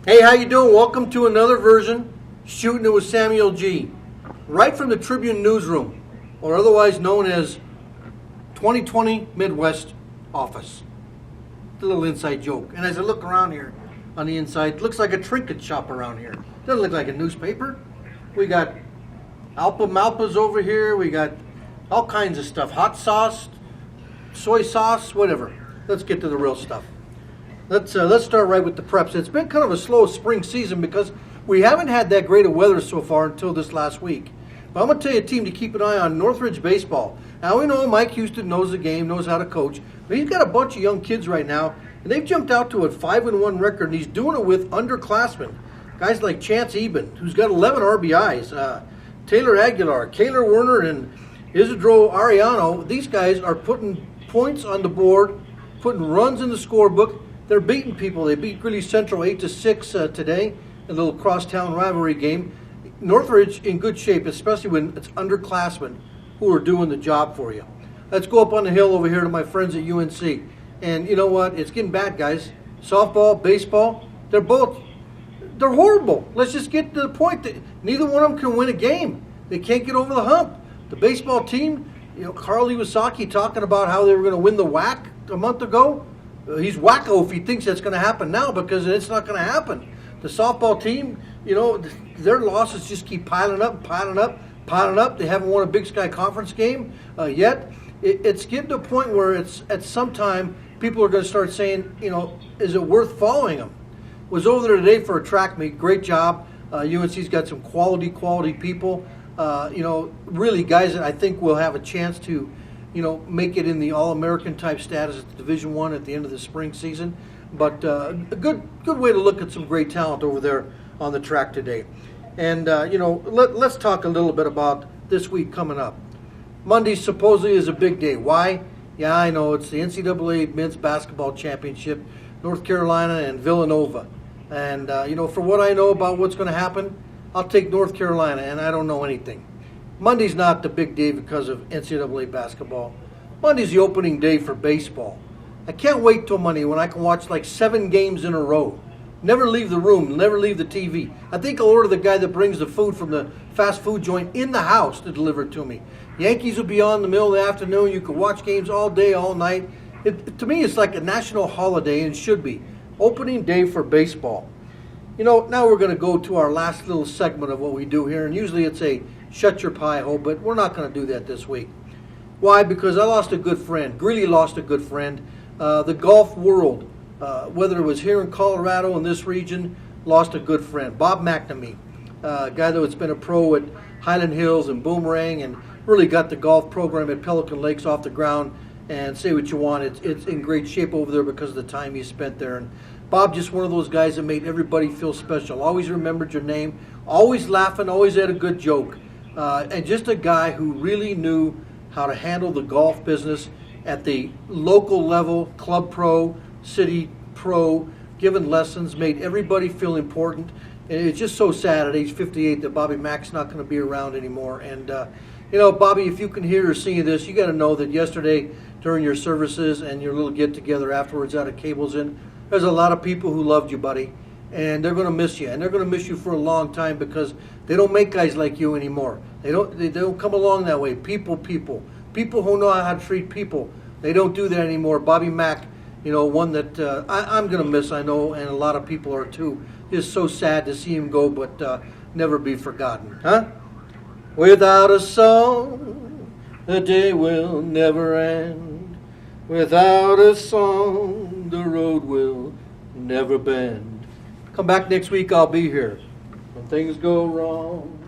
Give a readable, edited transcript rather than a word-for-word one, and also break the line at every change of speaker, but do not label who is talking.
Hey, how you doing? Welcome to another version, Shootin' It with Samuel G. Right from the Tribune newsroom, or otherwise known as 2020 Midwest office. It's a little inside joke. And as I look around here on the inside, it looks like a trinket shop around here. Doesn't look like a newspaper. We got Alpa Malpas over here. We got all kinds of stuff. Hot sauce, soy sauce, whatever. Let's get to the real stuff. Let's start right with the preps. It's been kind of a slow spring season because we haven't had that great of weather so far until this last week. But I'm going to tell you a team to keep an eye on, Northridge baseball. Now we know Mike Houston knows the game, knows how to coach, but he's got a bunch of young kids right now, and they've jumped out to a 5-1 record, and he's doing it with underclassmen. Guys like Chance Eben, who's got 11 RBIs, Taylor Aguilar, Kaylor Werner, and Isidro Ariano. These guys are putting points on the board, putting runs in the scorebook. They're beating people. They beat Greeley Central 8-6 today, a little crosstown rivalry game. Northridge in good shape, especially when it's underclassmen who are doing the job for you. Let's go up on the hill over here to my friends at UNC. And you know what? It's getting bad, guys. Softball, baseball, they're horrible. Let's just get to the point that neither one of them can win a game. They can't get over the hump. The baseball team, Carl Iwasaki talking about how they were going to win the WAC a month ago. He's wacko if he thinks that's going to happen now, because it's not going to happen. The softball team, their losses just keep piling up. They haven't won a Big Sky Conference game yet. It's getting to a point where it's at some time people are going to start saying, is it worth following them? Was over there today for a track meet. Great job. UNC's got some quality people. Really guys that I think will have a chance to make it in the All-American type status at the Division I at the end of the spring season. But a good way to look at some great talent over there on the track today. And, let's talk a little bit about this week coming up. Monday supposedly is a big day. Why? Yeah, I know. It's the NCAA Men's Basketball Championship, North Carolina and Villanova. And, for what I know about what's going to happen, I'll take North Carolina, and I don't know anything. Monday's not the big day because of NCAA basketball. Monday's the opening day for baseball. I can't wait till Monday when I can watch like 7 games in a row. Never leave the room, never leave the TV. I think I'll order the guy that brings the food from the fast food joint in the house to deliver it to me. Yankees will be on in the middle of the afternoon. You can watch games all day, all night. To me, it's like a national holiday, and should be. Opening day for baseball. Now we're going to go to our last little segment of what we do here, and usually it's a shut your pie hole, but we're not going to do that this week. Why? Because I lost a good friend. Greeley lost a good friend. The golf world, whether it was here in Colorado in this region, lost a good friend. Bob McNamee, a guy that's been a pro at Highland Hills and Boomerang, and really got the golf program at Pelican Lakes off the ground. And say what you want, it's in great shape over there because of the time he spent there. And Bob, just one of those guys that made everybody feel special. Always remembered your name, always laughing, always had a good joke. And just a guy who really knew how to handle the golf business at the local level, club pro, city pro, giving lessons, made everybody feel important. And it's just so sad at age 58 that Bobby Mack's not going to be around anymore. And, Bobby, if you can hear or see this, you got to know that yesterday during your services and your little get-together afterwards out at Cables Inn, there's a lot of people who loved you, buddy. And they're going to miss you, and they're going to miss you for a long time because they don't make guys like you anymore. They don't come along that way. People who know how to treat people. They don't do that anymore. Bobby Mack, one that I'm going to miss, I know, and a lot of people are too. It's so sad to see him go, but never be forgotten, huh? Without a song, the day will never end. Without a song, the road will never bend. Come back next week, I'll be here. When things go wrong,